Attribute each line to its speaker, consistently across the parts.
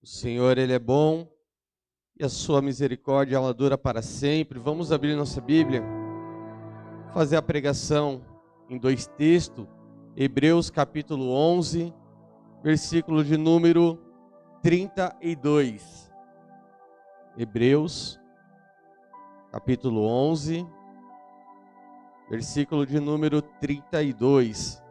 Speaker 1: O Senhor, Ele é bom e a sua misericórdia, ela dura para sempre. Vamos abrir nossa Bíblia, fazer a pregação em dois textos. Hebreus capítulo 11, versículo de número 32. Hebreus capítulo 11, versículo de número 32.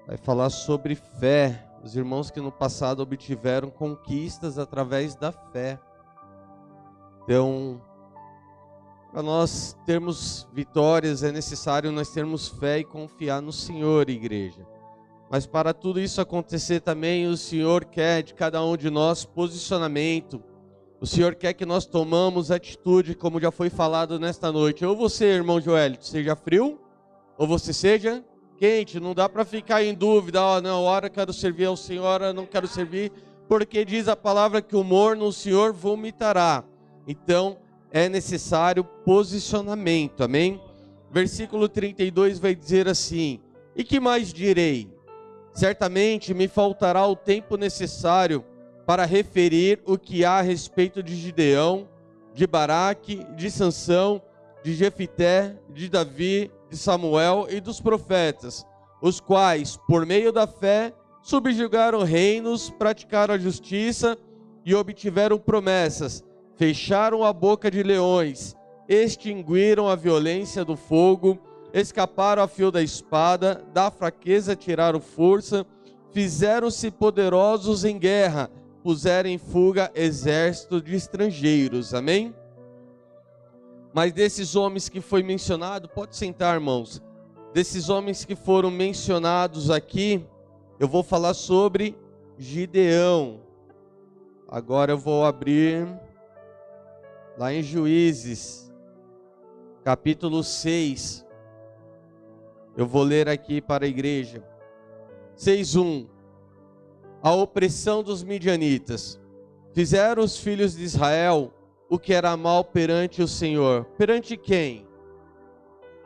Speaker 1: Vai falar sobre fé. Os irmãos que no passado obtiveram conquistas através da fé. Então, para nós termos vitórias, é necessário nós termos fé e confiar no Senhor, igreja. Mas para tudo isso acontecer também, o Senhor quer de cada um de nós posicionamento. O Senhor quer que nós tomamos atitude, como já foi falado nesta noite. Ou você, irmão Joelito, seja frio, ou você seja quente. Não dá para ficar em dúvida, não, hora quero servir ao Senhor, hora não quero servir, porque diz a palavra que o morno o Senhor vomitará. Então, é necessário posicionamento, amém? Versículo 32 vai dizer assim: e que mais direi? Certamente me faltará o tempo necessário para referir o que há a respeito de Gideão, de Baraque, de Sansão, de Jefité, de Davi, de Samuel e dos profetas, os quais, por meio da fé, subjugaram reinos, praticaram a justiça e obtiveram promessas, fecharam a boca de leões, extinguiram a violência do fogo, escaparam a fio da espada, da fraqueza tiraram força, fizeram-se poderosos em guerra, puseram em fuga exército de estrangeiros. Amém? Mas desses homens que foi mencionado, pode sentar, irmãos. Desses homens que foram mencionados aqui, eu vou falar sobre Gideão. Agora eu vou abrir lá em Juízes, capítulo 6. Eu vou ler aqui para a igreja. 6:1. A opressão dos midianitas. Fizeram os filhos de Israel o que era mal perante o Senhor. Perante quem?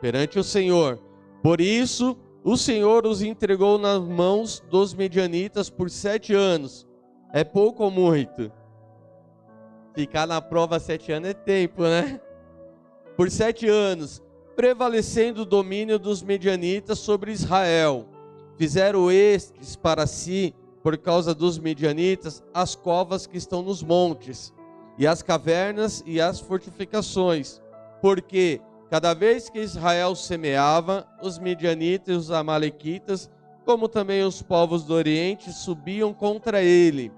Speaker 1: Perante o Senhor. Por isso, o Senhor os entregou nas mãos dos midianitas por 7 anos. É pouco ou muito? Ficar na prova 7 anos é tempo, né? Por 7 anos, prevalecendo o domínio dos midianitas sobre Israel. Fizeram estes para si, por causa dos midianitas, as covas que estão nos montes, e as cavernas e as fortificações, porque cada vez que Israel semeava, os midianitas e os amalequitas, como também os povos do Oriente, subiam contra ele,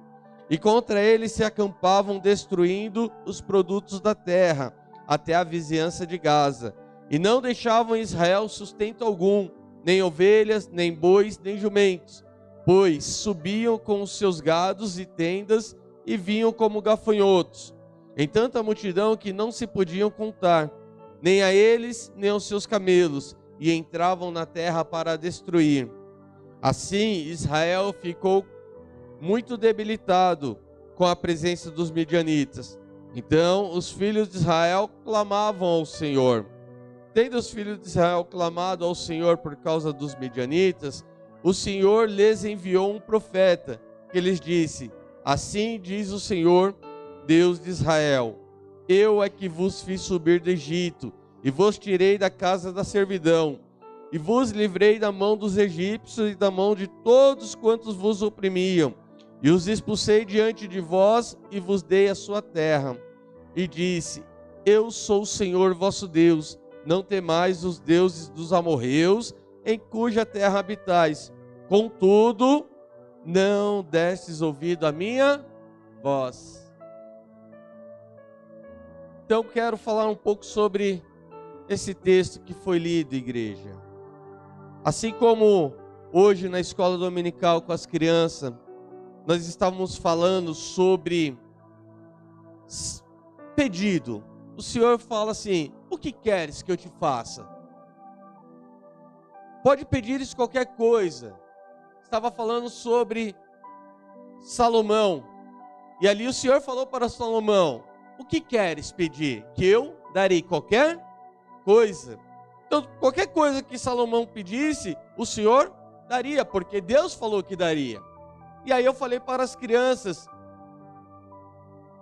Speaker 1: e contra ele se acampavam, destruindo os produtos da terra, até a vizinhança de Gaza, e não deixavam em Israel sustento algum, nem ovelhas, nem bois, nem jumentos, pois subiam com os seus gados e tendas, e vinham como gafanhotos, em tanta multidão que não se podiam contar, nem a eles, nem aos seus camelos, e entravam na terra para destruir. Assim, Israel ficou muito debilitado com a presença dos midianitas. Então, os filhos de Israel clamavam ao Senhor. Tendo os filhos de Israel clamado ao Senhor por causa dos midianitas, o Senhor lhes enviou um profeta, que lhes disse: assim diz o Senhor, Deus de Israel: eu é que vos fiz subir do Egito, e vos tirei da casa da servidão, e vos livrei da mão dos egípcios e da mão de todos quantos vos oprimiam, e os expulsei diante de vós, e vos dei a sua terra. E disse: eu sou o Senhor vosso Deus, não temais os deuses dos amorreus, em cuja terra habitais. Contudo, não destes ouvido à minha voz. Então quero falar um pouco sobre esse texto que foi lido, igreja. Assim como hoje na escola dominical com as crianças, nós estávamos falando sobre pedido. O Senhor fala assim: o que queres que eu te faça? Pode pedir qualquer coisa. Estava falando sobre Salomão. E ali o Senhor falou para Salomão: o que queres pedir? Que eu darei qualquer coisa. Então, qualquer coisa que Salomão pedisse, o Senhor Daria, porque Deus falou que daria. E aí eu falei para as crianças: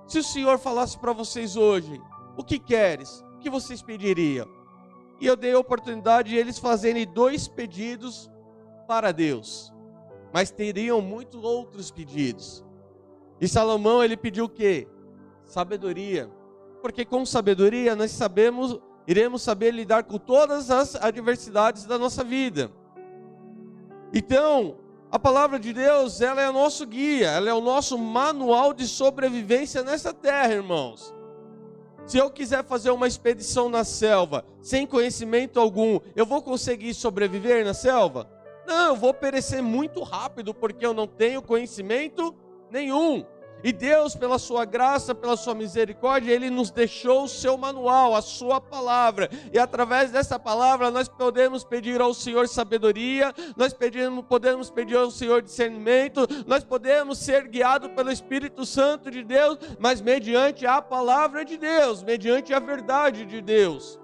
Speaker 1: se o Senhor falasse para vocês hoje, o que queres? O que vocês pediriam? E eu dei a oportunidade de eles fazerem 2 pedidos para Deus. Mas teriam muitos outros pedidos. E Salomão, ele pediu o quê? Sabedoria. Porque com sabedoria nós iremos saber lidar com todas as adversidades da nossa vida. Então, a palavra de Deus, ela é o nosso guia, ela é o nosso manual de sobrevivência nessa terra, irmãos. Se eu quiser fazer uma expedição na selva, sem conhecimento algum, eu vou conseguir sobreviver na selva? Não, eu vou perecer muito rápido, porque eu não tenho conhecimento nenhum. E Deus, pela sua graça, pela sua misericórdia, Ele nos deixou o seu manual, a sua palavra. E através dessa palavra nós podemos pedir ao Senhor sabedoria, nós podemos pedir ao Senhor discernimento, nós podemos ser guiados pelo Espírito Santo de Deus, mas mediante a palavra de Deus, mediante a verdade de Deus.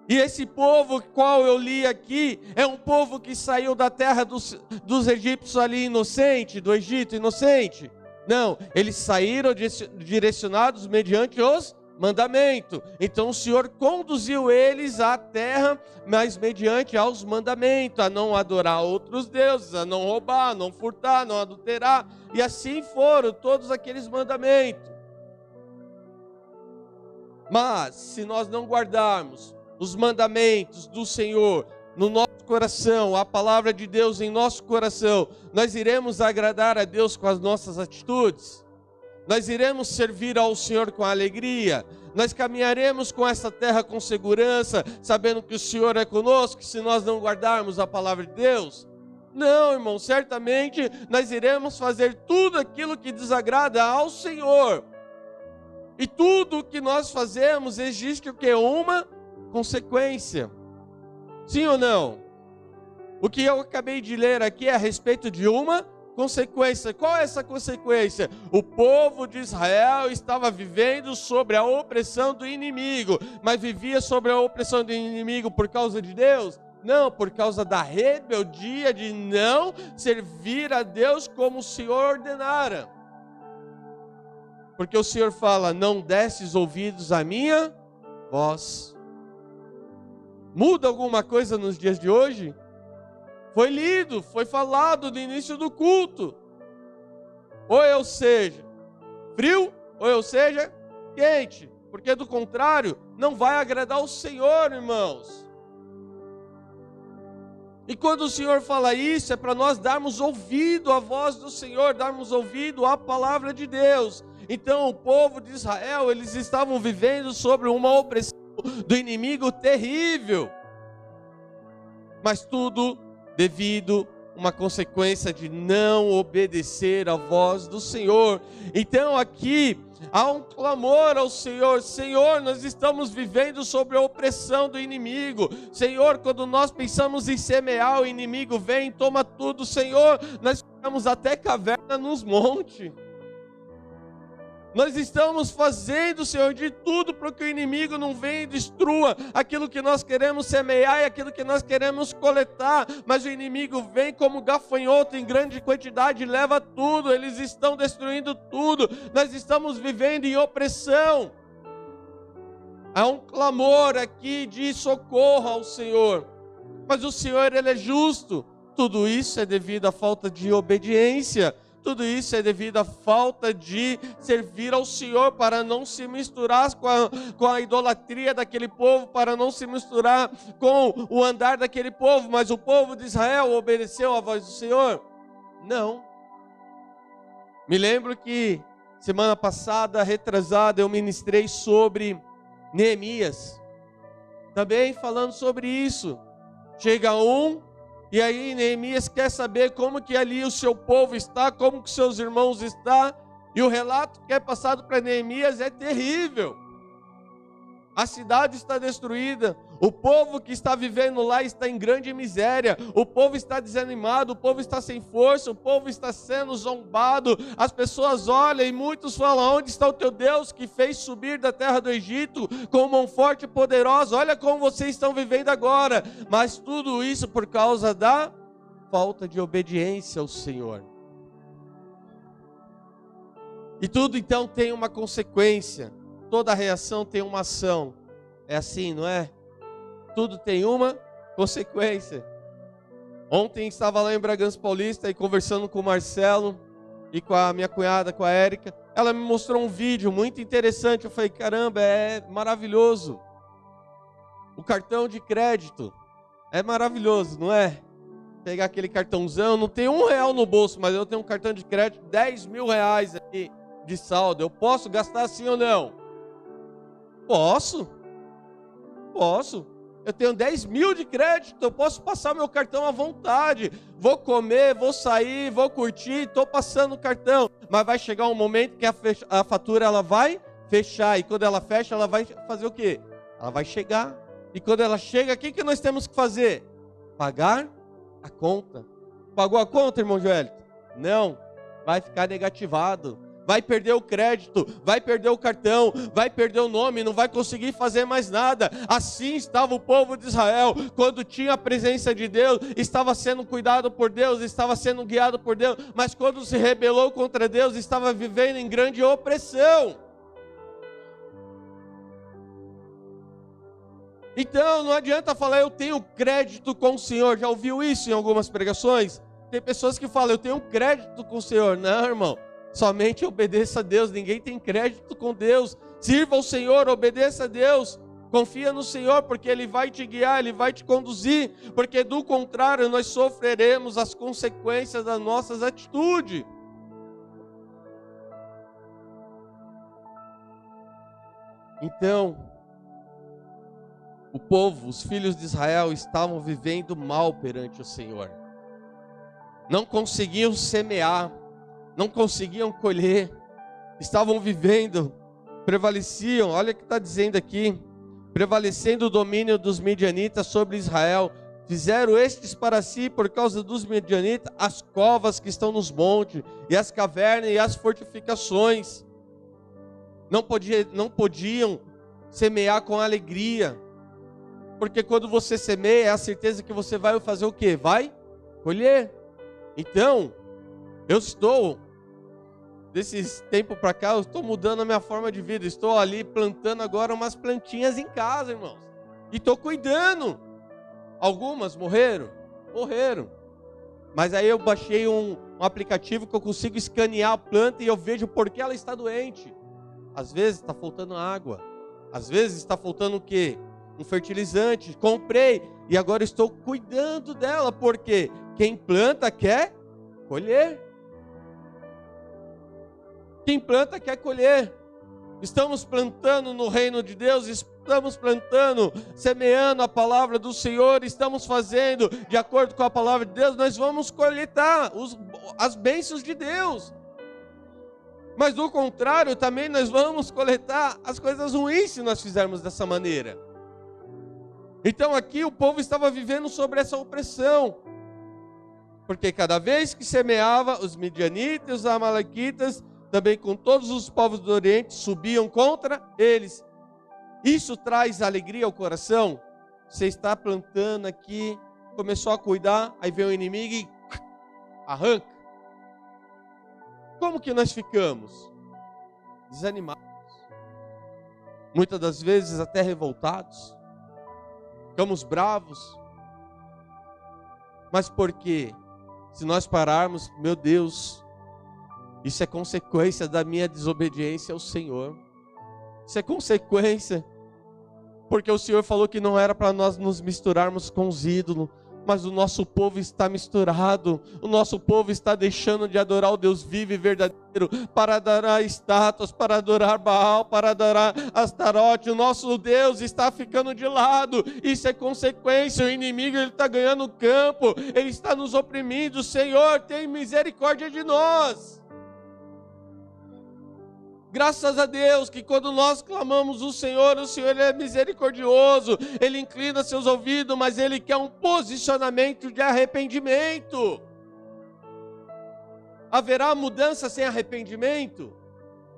Speaker 1: E esse povo qual eu li aqui, é um povo que saiu da terra dos egípcios ali inocente, do Egito inocente. Não, eles saíram direcionados mediante os mandamentos. Então o Senhor conduziu eles à terra, mas mediante aos mandamentos, a não adorar outros deuses, a não roubar, a não furtar, a não adulterar. E assim foram todos aqueles mandamentos. Mas se nós não guardarmos os mandamentos do Senhor no nosso coração, a palavra de Deus em nosso coração, nós iremos agradar a Deus com as nossas atitudes, nós iremos servir ao Senhor com alegria, nós caminharemos com essa terra com segurança, sabendo que o Senhor é conosco, se nós não guardarmos a palavra de Deus. Não, irmão, certamente nós iremos fazer tudo aquilo que desagrada ao Senhor. E tudo o que nós fazemos existe o que? Uma consequência. Sim ou não? O que eu acabei de ler aqui é a respeito de uma consequência. Qual é essa consequência? O povo de Israel estava vivendo sobre a opressão do inimigo, mas vivia sobre a opressão do inimigo por causa de Deus? Não, por causa da rebeldia de não servir a Deus como o Senhor ordenara. Porque o Senhor fala: não desses ouvidos à minha voz. Muda alguma coisa nos dias de hoje? Foi lido, foi falado no início do culto. Ou eu seja frio, ou eu seja quente. Porque do contrário, não vai agradar o Senhor, irmãos. E quando o Senhor fala isso, é para nós darmos ouvido à voz do Senhor, darmos ouvido à palavra de Deus. Então o povo de Israel, eles estavam vivendo sobre uma opressão do inimigo terrível. Mas tudo devido a uma consequência de não obedecer à voz do Senhor. Então aqui há um clamor ao Senhor: Senhor, nós estamos vivendo sobre a opressão do inimigo. Senhor, quando nós pensamos em semear, o inimigo vem e toma tudo. Senhor, nós ficamos até caverna nos montes. Nós estamos fazendo, Senhor, de tudo para que o inimigo não venha e destrua aquilo que nós queremos semear e aquilo que nós queremos coletar. Mas o inimigo vem como gafanhoto em grande quantidade e leva tudo. Eles estão destruindo tudo. Nós estamos vivendo em opressão. Há um clamor aqui de socorro ao Senhor. Mas o Senhor, Ele é justo. Tudo isso é devido à falta de obediência. Tudo isso é devido à falta de servir ao Senhor, para não se misturar com a idolatria daquele povo, para não se misturar com o andar daquele povo. Mas o povo de Israel obedeceu à voz do Senhor? Não. Me lembro que semana passada, retrasada, eu ministrei sobre Neemias, também falando sobre isso. Chega e aí Neemias quer saber como que ali o seu povo está, como que seus irmãos estão, e o relato que é passado para Neemias é terrível. A cidade está destruída, o povo que está vivendo lá está em grande miséria, o povo está desanimado, o povo está sem força, o povo está sendo zombado. As pessoas olham e muitos falam: onde está o teu Deus que fez subir da terra do Egito com mão forte e poderosa? Olha como vocês estão vivendo agora. Mas tudo isso por causa da falta de obediência ao Senhor. E tudo então tem uma consequência, toda reação tem uma ação. É assim, não é? Tudo tem uma consequência. Ontem estava lá em Bragança Paulista e conversando com o Marcelo e com a minha cunhada, com a Érica. Ela me mostrou um vídeo muito interessante. Eu falei, caramba, é maravilhoso. O cartão de crédito é maravilhoso, não é? Pegar aquele cartãozão, não tem R$1 no bolso, mas eu tenho um cartão de crédito, R$10.000 aqui de saldo. Eu posso gastar assim ou não? Posso. Eu tenho 10.000 de crédito, eu posso passar meu cartão à vontade. Vou comer, vou sair, vou curtir, estou passando o cartão. Mas vai chegar um momento que a fatura ela vai fechar. E quando ela fecha, ela vai fazer o quê? Ela vai chegar. E quando ela chega, o que nós temos que fazer? Pagar a conta. Pagou a conta, irmão Joelito? Não. Vai ficar negativado. Vai perder o crédito, vai perder o cartão, vai perder o nome, não vai conseguir fazer mais nada. Assim estava o povo de Israel, quando tinha a presença de Deus, estava sendo cuidado por Deus, estava sendo guiado por Deus, mas quando se rebelou contra Deus, estava vivendo em grande opressão. Então não adianta falar, eu tenho crédito com o Senhor. Já ouviu isso em algumas pregações? Tem pessoas que falam, eu tenho crédito com o Senhor. Não, irmão. Somente obedeça a Deus, ninguém tem crédito com Deus. Sirva ao Senhor, obedeça a Deus. Confia no Senhor, porque Ele vai te guiar, Ele vai te conduzir. Porque do contrário, nós sofreremos as consequências das nossas atitudes. Então, o povo, os filhos de Israel estavam vivendo mal perante o Senhor. Não conseguiam semear. Não conseguiam colher, estavam vivendo, prevaleciam, olha o que está dizendo aqui, prevalecendo o domínio dos midianitas sobre Israel, fizeram estes para si, por causa dos midianitas, as covas que estão nos montes, e as cavernas e as fortificações. Não podiam semear com alegria, porque quando você semeia, é a certeza que você vai fazer o quê? Vai colher. Então, eu estou, desses tempos para cá, eu estou mudando a minha forma de vida. Estou ali plantando agora umas plantinhas em casa, irmãos. E estou cuidando. Algumas morreram. Mas aí eu baixei um aplicativo que eu consigo escanear a planta e eu vejo por que ela está doente. Às vezes está faltando água. Às vezes está faltando o quê? Um fertilizante. Comprei e agora estou cuidando dela. Porque quem planta quer colher. Quem planta quer colher. Estamos plantando no reino de Deus, estamos plantando, semeando a palavra do Senhor, estamos fazendo de acordo com a palavra de Deus, nós vamos coletar as bênçãos de Deus. Mas do contrário, também nós vamos coletar as coisas ruins se nós fizermos dessa maneira. Então aqui o povo estava vivendo sobre essa opressão. Porque cada vez que semeava, os midianitas, os amalequitas, também com todos os povos do Oriente, subiam contra eles. Isso traz alegria ao coração? Você está plantando aqui, começou a cuidar, aí vem o inimigo e arranca. Como que nós ficamos? Desanimados. Muitas das vezes até revoltados. Ficamos bravos. Mas por quê? Se nós pararmos, meu Deus, isso é consequência da minha desobediência ao Senhor. Isso é consequência. Porque o Senhor falou que não era para nós nos misturarmos com os ídolos. Mas o nosso povo está misturado. O nosso povo está deixando de adorar o Deus vivo e verdadeiro. Para adorar estátuas, para adorar Baal, para adorar Astarote. O nosso Deus está ficando de lado. Isso é consequência. O inimigo ele está ganhando campo. Ele está nos oprimindo. Senhor, tem misericórdia de nós. Graças a Deus que quando nós clamamos o Senhor ele é misericordioso, Ele inclina seus ouvidos, mas Ele quer um posicionamento de arrependimento. Haverá mudança sem arrependimento?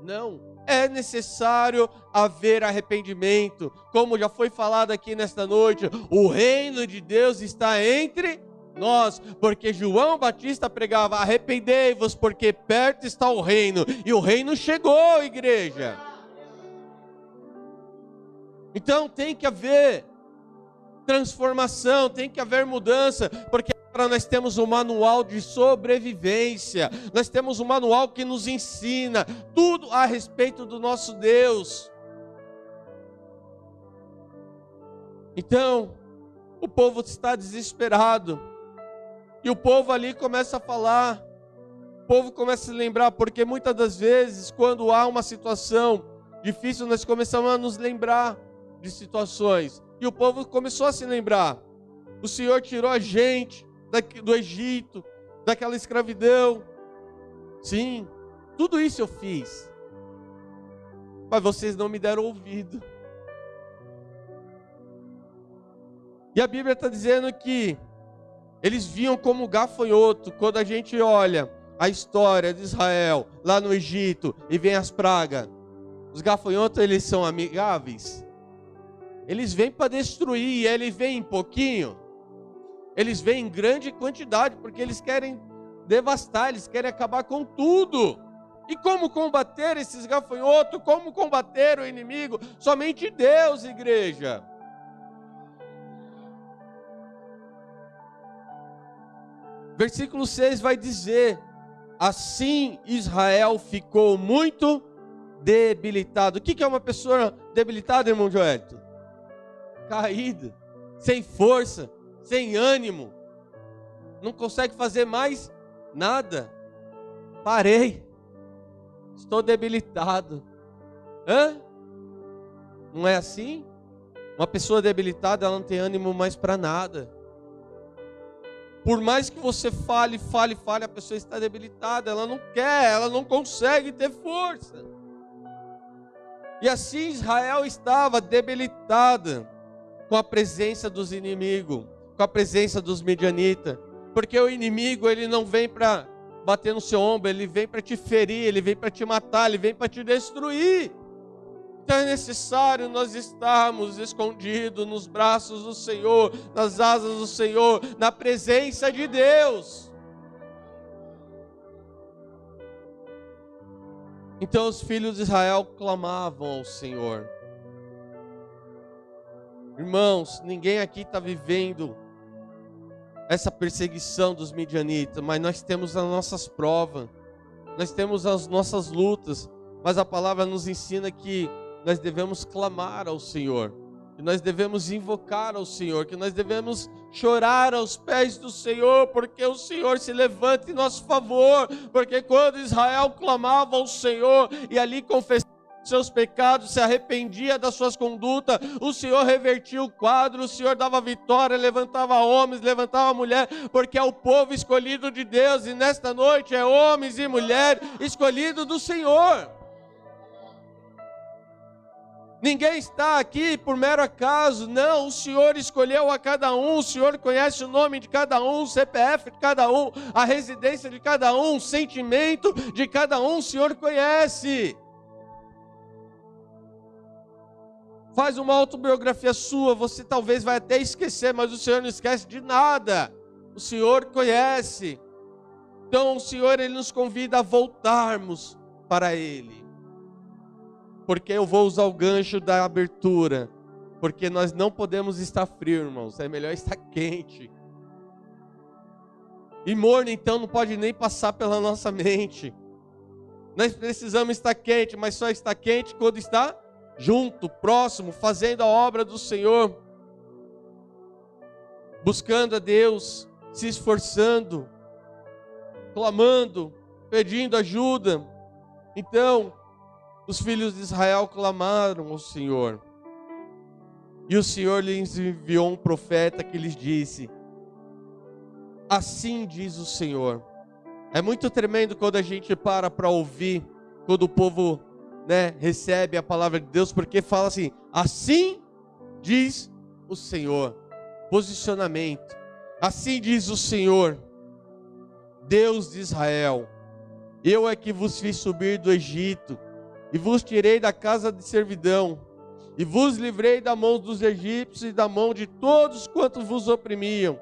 Speaker 1: Não. É necessário haver arrependimento. Como já foi falado aqui nesta noite, o reino de Deus está entre Nós, porque João Batista pregava: arrependei-vos, porque perto está o reino. E o reino chegou, igreja. Então tem que haver transformação, tem que haver mudança, porque agora nós temos um manual de sobrevivência, nós temos um manual que nos ensina tudo a respeito do nosso Deus. Então, o povo está desesperado, e o povo ali começa a falar, o povo começa a se lembrar, porque muitas das vezes, quando há uma situação difícil, nós começamos a nos lembrar de situações. E o povo começou a se lembrar: o Senhor tirou a gente do Egito, daquela escravidão. Sim, tudo isso eu fiz, mas vocês não me deram ouvido. E a Bíblia está dizendo que eles vinham como gafanhoto. Quando a gente olha a história de Israel lá no Egito e vem as pragas, os gafanhotos, eles são amigáveis. Eles vêm para destruir, e eles vêm em pouquinho, eles vêm em grande quantidade, porque eles querem devastar, eles querem acabar com tudo. E como combater esses gafanhotos? Como combater o inimigo? Somente Deus, igreja. Versículo 6 vai dizer: assim Israel ficou muito debilitado. O que é uma pessoa debilitada, irmão Joelito? Caída, sem força, sem ânimo, não consegue fazer mais nada. Parei, estou debilitado. Não é assim? Uma pessoa debilitada, ela não tem ânimo mais para nada. Por mais que você fale, a pessoa está debilitada, ela não quer, ela não consegue ter força. E assim Israel estava debilitada com a presença dos inimigos, com a presença dos midianitas, porque o inimigo, ele não vem para bater no seu ombro, ele vem para te ferir, ele vem para te matar, ele vem para te destruir. Então é necessário nós estarmos escondidos nos braços do Senhor, nas asas do Senhor, na presença de Deus. Então os filhos de Israel clamavam ao Senhor. Irmãos, ninguém aqui está vivendo essa perseguição dos midianitas, mas nós temos as nossas provas, nós temos as nossas lutas, mas a palavra nos ensina que nós devemos clamar ao Senhor, que nós devemos invocar ao Senhor, que nós devemos chorar aos pés do Senhor, porque o Senhor se levanta em nosso favor, porque quando Israel clamava ao Senhor e ali confessava seus pecados, se arrependia das suas condutas, o Senhor revertia o quadro, o Senhor dava vitória, levantava homens, levantava mulher, porque é o povo escolhido de Deus, e nesta noite é homens e mulheres escolhidos do Senhor. Ninguém está aqui por mero acaso, não, o Senhor escolheu a cada um, o Senhor conhece o nome de cada um, o CPF de cada um, a residência de cada um, o sentimento de cada um, o Senhor conhece. Faz uma autobiografia sua, você talvez vai até esquecer, mas o Senhor não esquece de nada. O Senhor conhece. Então o Senhor, Ele nos convida a voltarmos para Ele. Porque eu vou usar o gancho da abertura. Porque nós não podemos estar frios, irmãos. É melhor estar quente. E morno, então, não pode nem passar pela nossa mente. Nós precisamos estar quente, mas só está quente quando está junto, próximo, fazendo a obra do Senhor, buscando a Deus, se esforçando, clamando, pedindo ajuda. Então, os filhos de Israel clamaram ao Senhor, e o Senhor lhes enviou um profeta que lhes disse: assim diz o Senhor. É muito tremendo quando a gente para ouvir, quando o povo recebe a palavra de Deus, porque fala assim: assim diz o Senhor. Posicionamento. Assim diz o Senhor, Deus de Israel: eu é que vos fiz subir do Egito, e vos tirei da casa de servidão, e vos livrei da mão dos egípcios e da mão de todos quantos vos oprimiam.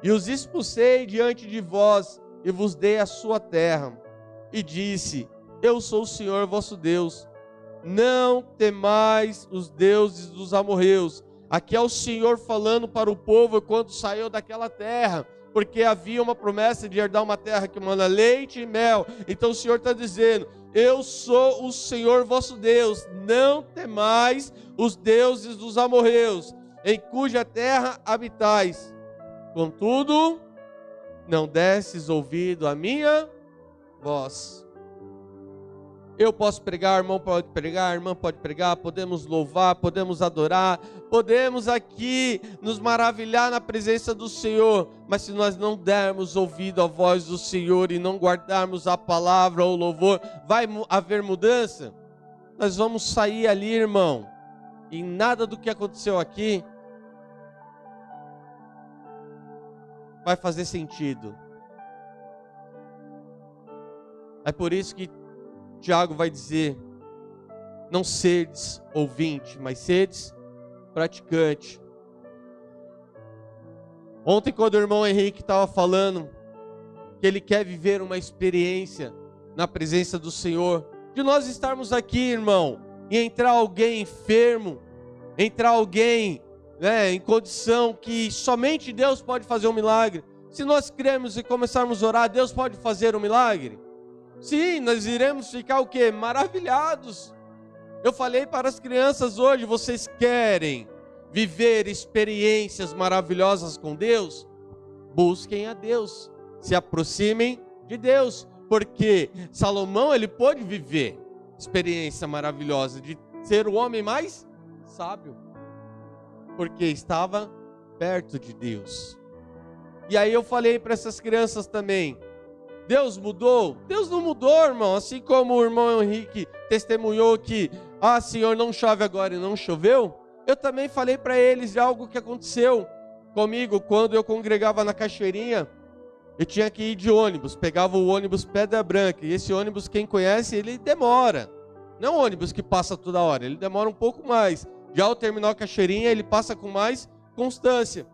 Speaker 1: E os expulsei diante de vós, e vos dei a sua terra. E disse: eu sou o Senhor vosso Deus. Não temais os deuses dos amorreus. Aqui é o Senhor falando para o povo quando saiu daquela terra, porque havia uma promessa de herdar uma terra que mana leite e mel. Então o Senhor está dizendo: eu sou o Senhor vosso Deus. Não temais os deuses dos amorreus, em cuja terra habitais. Contudo, não desses ouvido à minha voz. Eu posso pregar, irmão pode pregar, irmã pode pregar, podemos louvar, podemos adorar, podemos aqui nos maravilhar na presença do Senhor, mas se nós não dermos ouvido à voz do Senhor e não guardarmos a palavra ou o louvor, vai haver mudança? Nós vamos sair ali, irmão, e nada do que aconteceu aqui vai fazer sentido. É por isso que Tiago vai dizer: não sedes ouvinte, mas sedes praticante. Ontem, quando o irmão Henrique estava falando que ele quer viver uma experiência na presença do Senhor, de nós estarmos aqui, irmão, e entrar alguém enfermo, entrar alguém em condição que somente Deus pode fazer um milagre. Se nós cremos e começarmos a orar, Deus pode fazer um milagre? Sim, nós iremos ficar o quê? Maravilhados. Eu falei para as crianças hoje: vocês querem viver experiências maravilhosas com Deus? Busquem a Deus, se aproximem de Deus, porque Salomão, ele pôde viver experiência maravilhosa de ser o homem mais sábio, porque estava perto de Deus. E aí eu falei para essas crianças também: Deus mudou? Deus não mudou, irmão. Assim como o irmão Henrique testemunhou que, Senhor, não chove agora e não choveu, eu também falei para eles de algo que aconteceu comigo quando eu congregava na Cachoeirinha. Eu tinha que ir de ônibus, pegava o ônibus Pedra Branca, e esse ônibus, quem conhece, ele demora. Não é um ônibus que passa toda hora, ele demora um pouco mais. Já o terminal Cachoeirinha, ele passa com mais constância.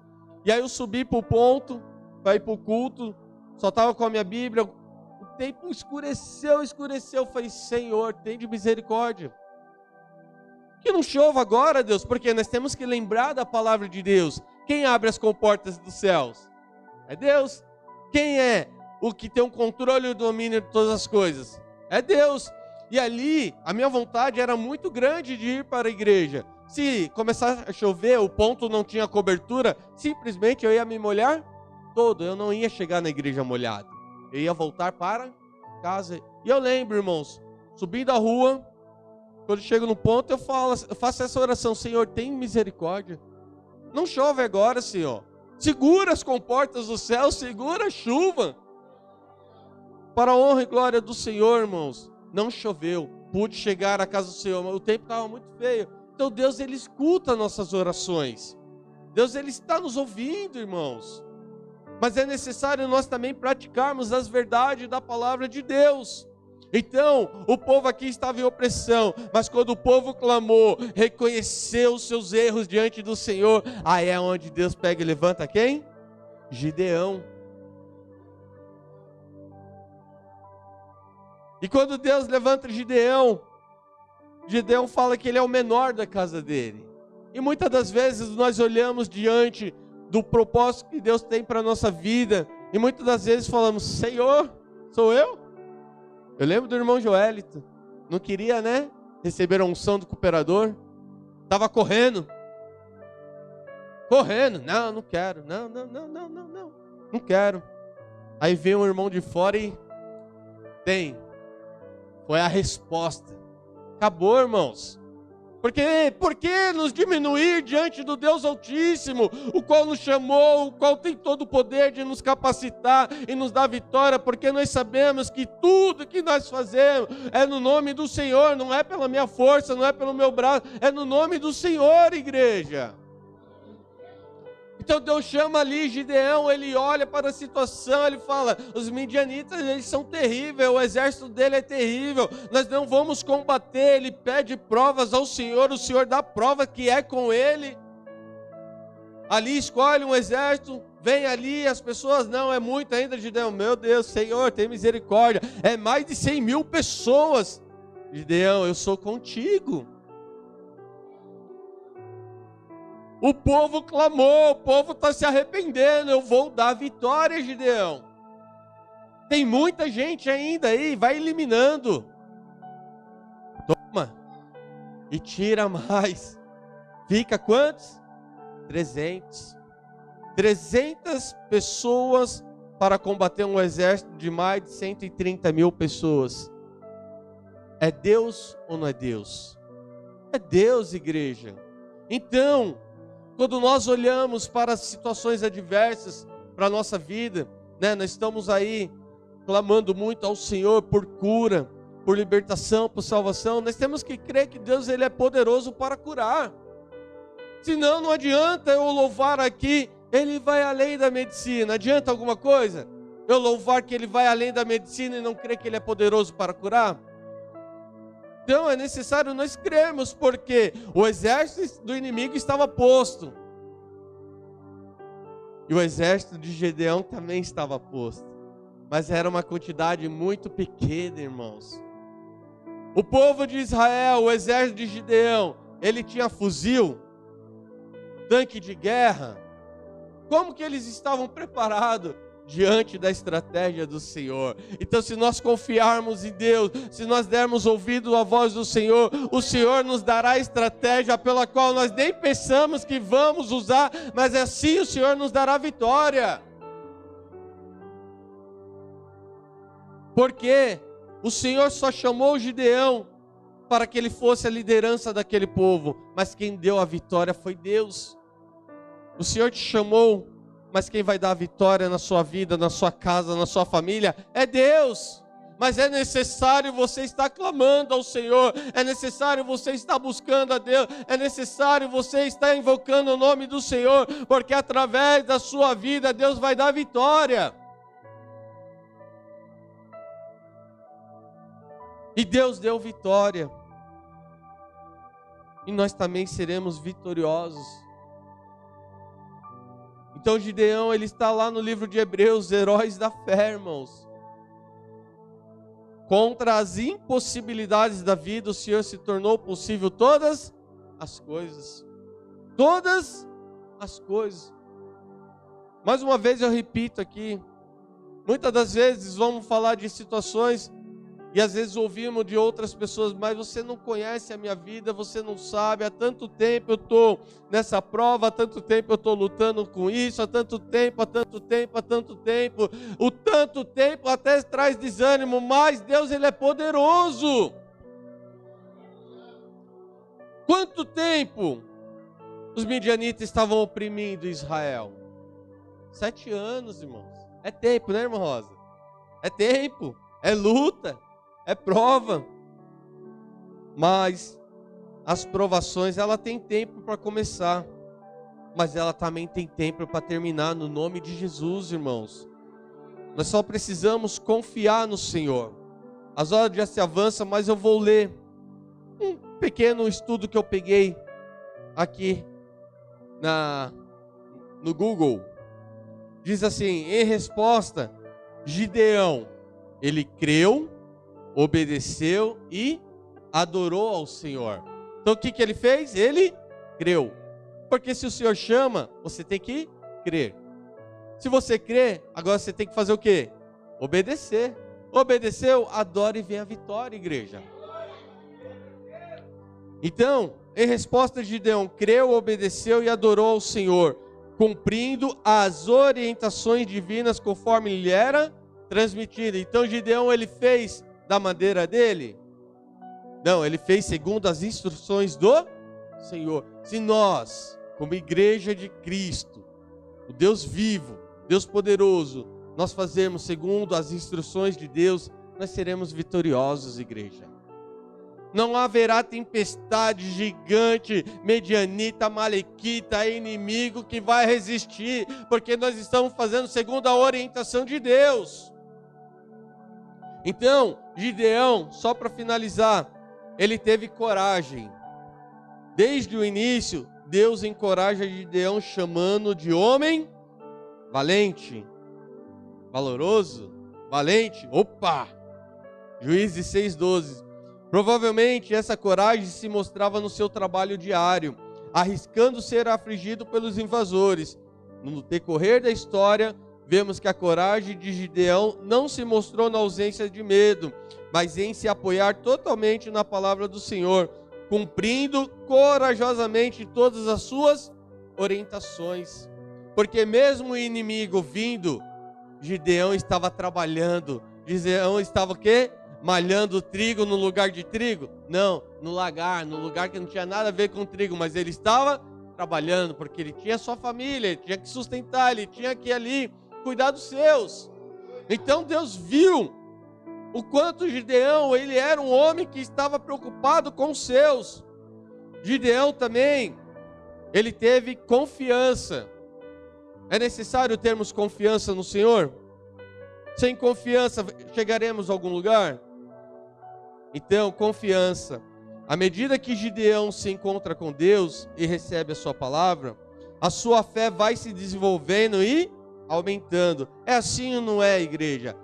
Speaker 1: E aí eu subi para o ponto, para ir para o culto, só estava com a minha Bíblia, o tempo escureceu. Eu falei: Senhor, tem de misericórdia. Que não chova agora, Deus, porque nós temos que lembrar da palavra de Deus. Quem abre as comportas dos céus? É Deus. Quem é o que tem o controle e o domínio de todas as coisas? É Deus. E ali, a minha vontade era muito grande de ir para a igreja. Se começar a chover, o ponto não tinha cobertura, simplesmente eu ia me molhar todo. Eu não ia chegar na igreja molhado. Eu ia voltar para casa. E eu lembro, irmãos, subindo a rua, quando chego no ponto, eu faço essa oração: Senhor, tem misericórdia. Não chove agora, Senhor. Segura as comportas do céu, segura a chuva. Para a honra e glória do Senhor, irmãos. Não choveu. Pude chegar à casa do Senhor, mas o tempo estava muito feio. Então Deus, ele escuta nossas orações. Deus, ele está nos ouvindo, irmãos. Mas é necessário nós também praticarmos as verdades da palavra de Deus. Então, o povo aqui estava em opressão, mas quando o povo clamou, reconheceu os seus erros diante do Senhor, aí é onde Deus pega e levanta quem? Gideão. E quando Deus levanta Gideão, Gideão fala que ele é o menor da casa dele. E muitas das vezes nós olhamos diante do propósito que Deus tem para a nossa vida, e muitas das vezes falamos: Senhor, sou eu? Eu lembro do irmão Joelito, não queria, receber a unção do cooperador, estava correndo, não quero, não quero. Aí veio um irmão de fora e foi a resposta. Acabou, irmãos. Por que nos diminuir diante do Deus Altíssimo, o qual nos chamou, o qual tem todo o poder de nos capacitar e nos dar vitória? Porque nós sabemos que tudo que nós fazemos é no nome do Senhor, não é pela minha força, não é pelo meu braço, é no nome do Senhor, igreja. Então Deus chama ali Gideão, ele olha para a situação, ele fala: os midianitas, eles são terríveis, o exército dele é terrível, nós não vamos combater. Ele pede provas ao Senhor, o Senhor dá prova que é com ele. Ali escolhe um exército, vem ali, as pessoas, não, é muito ainda, Gideão. Meu Deus, Senhor, tem misericórdia. É mais de 100.000 pessoas. Gideão, eu sou contigo. O povo clamou, o povo está se arrependendo. Eu vou dar vitória, Gideão. Tem muita gente ainda aí, vai eliminando. Toma. E tira mais. Fica quantos? 300. 300 pessoas para combater um exército de mais de 130.000 pessoas. É Deus ou não é Deus? É Deus, igreja. Então, quando nós olhamos para as situações adversas para a nossa vida, né, nós estamos aí clamando muito ao Senhor por cura, por libertação, por salvação. Nós temos que crer que Deus ele é poderoso para curar. Senão não adianta eu louvar aqui, ele vai além da medicina. Adianta alguma coisa? Eu louvar que ele vai além da medicina e não crer que ele é poderoso para curar? Então é necessário nós crermos, porque o exército do inimigo estava posto. E o exército de Gedeão também estava posto. Mas era uma quantidade muito pequena, irmãos. O povo de Israel, o exército de Gideão, ele tinha fuzil, tanque de guerra. Como que eles estavam preparados diante da estratégia do Senhor? Então, se nós confiarmos em Deus, se nós dermos ouvido à voz do Senhor, o Senhor nos dará a estratégia pela qual nós nem pensamos que vamos usar, mas assim o Senhor nos dará vitória. Porque o Senhor só chamou Gideão para que ele fosse a liderança daquele povo, mas quem deu a vitória foi Deus. O Senhor te chamou, mas quem vai dar a vitória na sua vida, na sua casa, na sua família, é Deus. Mas é necessário você estar clamando ao Senhor, é necessário você estar buscando a Deus, é necessário você estar invocando o nome do Senhor, porque através da sua vida Deus vai dar vitória. E Deus deu vitória. E nós também seremos vitoriosos. Então Gideão, ele está lá no livro de Hebreus, heróis da fé, irmãos. Contra as impossibilidades da vida, o Senhor se tornou possível todas as coisas. Todas as coisas. Mais uma vez eu repito aqui. Muitas das vezes vamos falar de situações e às vezes ouvimos de outras pessoas, mas você não conhece a minha vida, você não sabe, há tanto tempo eu estou nessa prova, há tanto tempo eu estou lutando com isso, há tanto tempo, o tanto tempo até traz desânimo, mas Deus ele é poderoso. Quanto tempo os midianitas estavam oprimindo Israel? 7 anos, irmãos. É tempo, né, irmã Rosa? É tempo, é luta. É prova, mas as provações, ela tem tempo para começar, mas ela também tem tempo para terminar, no nome de Jesus, irmãos. Nós só precisamos confiar no Senhor. As horas já se avançam, mas eu vou ler um pequeno estudo que eu peguei aqui no Google. Diz assim, em resposta, Gideão, ele creu, obedeceu e adorou ao Senhor. Então o que ele fez? Ele creu. Porque se o Senhor chama, você tem que crer. Se você crê, agora você tem que fazer o quê? Obedecer. Obedeceu, adora e vem a vitória, igreja. Então, em resposta de Gideão, creu, obedeceu e adorou ao Senhor, cumprindo as orientações divinas conforme lhe era transmitida. Então Gideão, ele fez da maneira dele? Não, ele fez segundo as instruções do Senhor. Se nós, como igreja de Cristo, o Deus vivo, Deus poderoso, nós fazemos segundo as instruções de Deus, nós seremos vitoriosos, igreja. Não haverá tempestade gigante, medianita, malequita, inimigo que vai resistir, porque nós estamos fazendo segundo a orientação de Deus. Então, Gideão, só para finalizar, ele teve coragem. Desde o início, Deus encoraja Gideão chamando de homem valente, valoroso, valente. Opa! Juízes 6:12. Provavelmente essa coragem se mostrava no seu trabalho diário, arriscando ser afligido pelos invasores. No decorrer da história, vemos que a coragem de Gideão não se mostrou na ausência de medo, mas em se apoiar totalmente na palavra do Senhor, cumprindo corajosamente todas as suas orientações. Porque mesmo o inimigo vindo, Gideão estava trabalhando. Gideão estava o quê? Malhando trigo no lugar de trigo? Não, no lugar que não tinha nada a ver com trigo, mas ele estava trabalhando, porque ele tinha sua família, ele tinha que sustentar, ele tinha que ir ali cuidar dos seus. Então Deus viu o quanto Gideão, ele era um homem que estava preocupado com os seus. Gideão também, ele teve confiança. É necessário termos confiança no Senhor? Sem confiança, chegaremos a algum lugar? Então, confiança. À medida que Gideão se encontra com Deus e recebe a sua palavra, a sua fé vai se desenvolvendo e aumentando. É assim ou não é, igreja?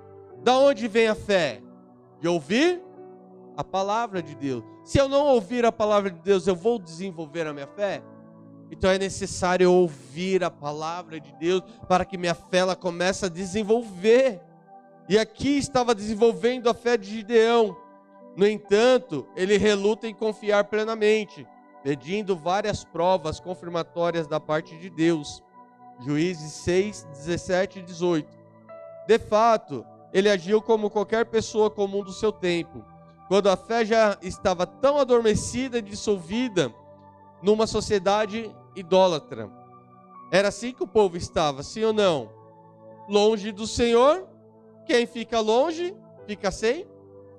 Speaker 1: Da onde vem a fé? De ouvir a palavra de Deus. Se eu não ouvir a palavra de Deus, eu vou desenvolver a minha fé? Então é necessário ouvir a palavra de Deus para que minha fé ela comece a desenvolver. E aqui estava desenvolvendo a fé de Gideão. No entanto, ele reluta em confiar plenamente, pedindo várias provas confirmatórias da parte de Deus. Juízes 6, 17 e 18. De fato, ele agiu como qualquer pessoa comum do seu tempo, quando a fé já estava tão adormecida e dissolvida numa sociedade idólatra. Era assim que o povo estava, sim ou não? Longe do Senhor. Quem fica longe, fica sem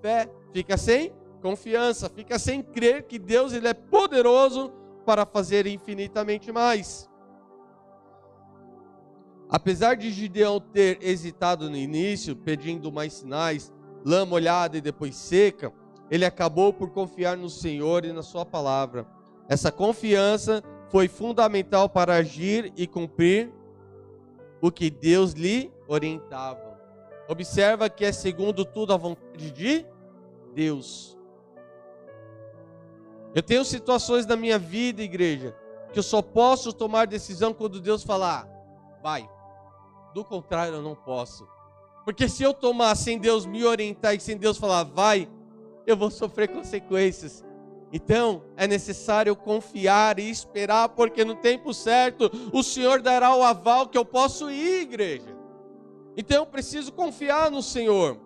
Speaker 1: fé, fica sem confiança, fica sem crer que Deus ele é poderoso para fazer infinitamente mais. Apesar de Gideão ter hesitado no início, pedindo mais sinais, lã molhada e depois seca, ele acabou por confiar no Senhor e na sua palavra. Essa confiança foi fundamental para agir e cumprir o que Deus lhe orientava. Observa que é segundo tudo a vontade de Deus. Eu tenho situações na minha vida, igreja, que eu só posso tomar decisão quando Deus falar, vai. Do contrário, eu não posso. Porque se eu tomar sem Deus me orientar e sem Deus falar, vai, eu vou sofrer consequências. Então, é necessário confiar e esperar, porque no tempo certo, o Senhor dará o aval que eu posso ir, igreja. Então, eu preciso confiar no Senhor.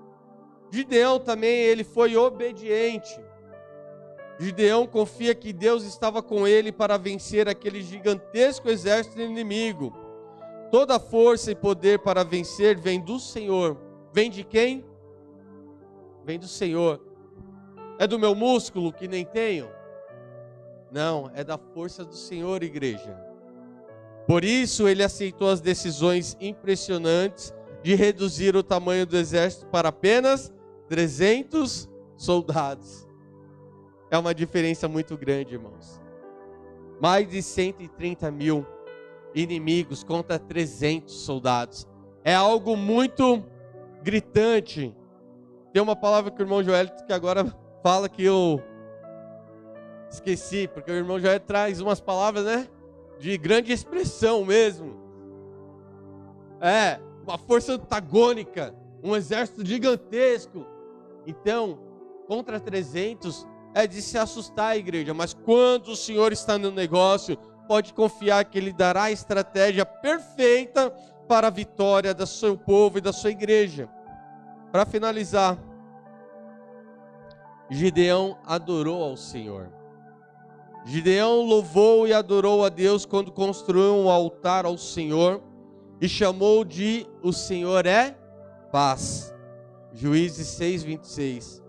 Speaker 1: Gideão também, ele foi obediente. Gideão confia que Deus estava com ele para vencer aquele gigantesco exército inimigo. Toda força e poder para vencer vem do Senhor. Vem de quem? Vem do Senhor. É do meu músculo que nem tenho? Não, é da força do Senhor, igreja. Por isso ele aceitou as decisões impressionantes de reduzir o tamanho do exército para apenas 300 soldados. É uma diferença muito grande, irmãos. Mais de 130 mil inimigos contra 300 soldados. É algo muito gritante. Tem uma palavra que o irmão Joel que agora fala que eu esqueci, porque o irmão Joel traz umas palavras, né? De grande expressão mesmo. É, uma força antagônica, um exército gigantesco. Então, contra 300 é de se assustar, igreja. Mas quando o Senhor está no negócio, pode confiar que Ele dará a estratégia perfeita para a vitória do seu povo e da sua igreja. Para finalizar, Gideão adorou ao Senhor. Gideão louvou e adorou a Deus quando construiu um altar ao Senhor e chamou de o Senhor é paz. Juízes 6:26.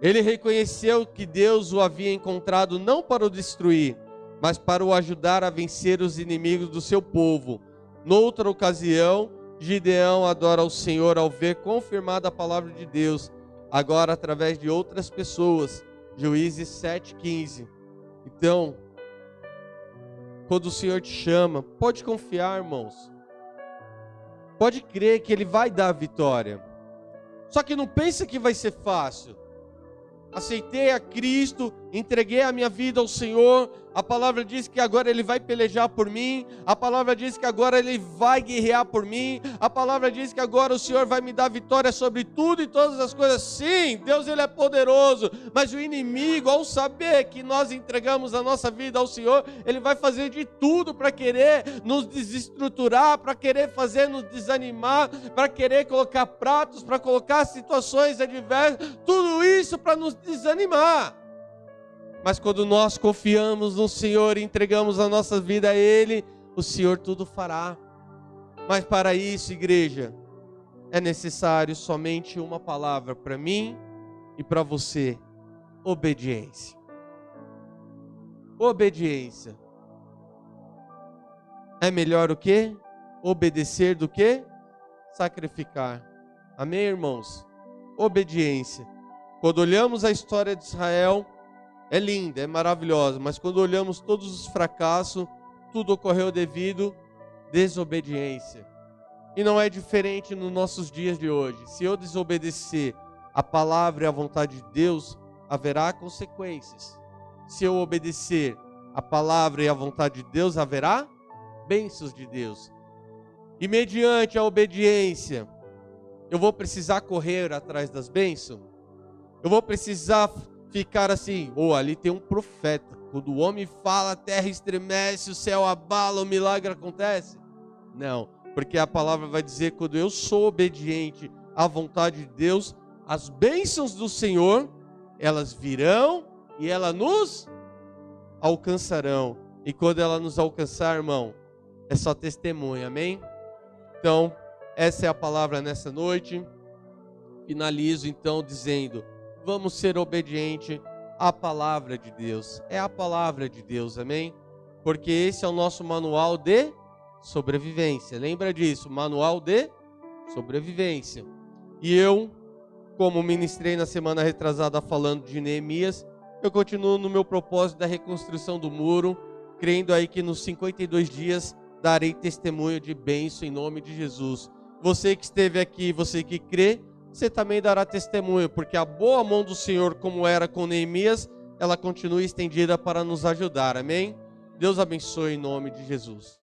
Speaker 1: Ele reconheceu que Deus o havia encontrado não para o destruir, mas para o ajudar a vencer os inimigos do seu povo. Noutra ocasião, Gideão adora ao Senhor ao ver confirmada a palavra de Deus, agora através de outras pessoas. Juízes 7:15. Então, quando o Senhor te chama, pode confiar, irmãos. Pode crer que Ele vai dar a vitória. Só que não pensa que vai ser fácil. Aceitei a Cristo, entreguei a minha vida ao Senhor. A palavra diz que agora Ele vai pelejar por mim. A palavra diz que agora Ele vai guerrear por mim. A palavra diz que agora o Senhor vai me dar vitória sobre tudo e todas as coisas. Sim, Deus Ele é poderoso. Mas o inimigo, ao saber que nós entregamos a nossa vida ao Senhor, ele vai fazer de tudo para querer nos desestruturar, para querer fazer nos desanimar, para querer colocar pratos, para colocar situações adversas. Tudo isso para nos desanimar. Mas quando nós confiamos no Senhor e entregamos a nossa vida a Ele, o Senhor tudo fará. Mas para isso, igreja, é necessário somente uma palavra para mim e para você: obediência. Obediência. É melhor o quê? Obedecer do que sacrificar. Amém, irmãos? Obediência. Quando olhamos a história de Israel, é linda, é maravilhosa, mas quando olhamos todos os fracassos, tudo ocorreu devido à desobediência. E não é diferente nos nossos dias de hoje. Se eu desobedecer a palavra e a vontade de Deus, haverá consequências. Se eu obedecer a palavra e a vontade de Deus, haverá bênçãos de Deus. E mediante a obediência, eu vou precisar correr atrás das bênçãos? Eu vou precisar ficar assim, ali tem um profeta. Quando o homem fala, a terra estremece, o céu abala, o milagre acontece? Não, porque a palavra vai dizer, quando eu sou obediente à vontade de Deus, as bênçãos do Senhor, elas virão e elas nos alcançarão. E quando ela nos alcançar, irmão, é só testemunha, amém? Então, essa é a palavra nessa noite. Finalizo então dizendo: vamos ser obedientes à palavra de Deus. É a palavra de Deus, amém? Porque esse é o nosso manual de sobrevivência. Lembra disso, manual de sobrevivência. E eu, como ministrei na semana retrasada falando de Neemias, eu continuo no meu propósito da reconstrução do muro, crendo aí que nos 52 dias darei testemunho de bênção em nome de Jesus. Você que esteve aqui, você que crê, você também dará testemunho, porque a boa mão do Senhor, como era com Neemias, ela continua estendida para nos ajudar, amém? Deus abençoe em nome de Jesus.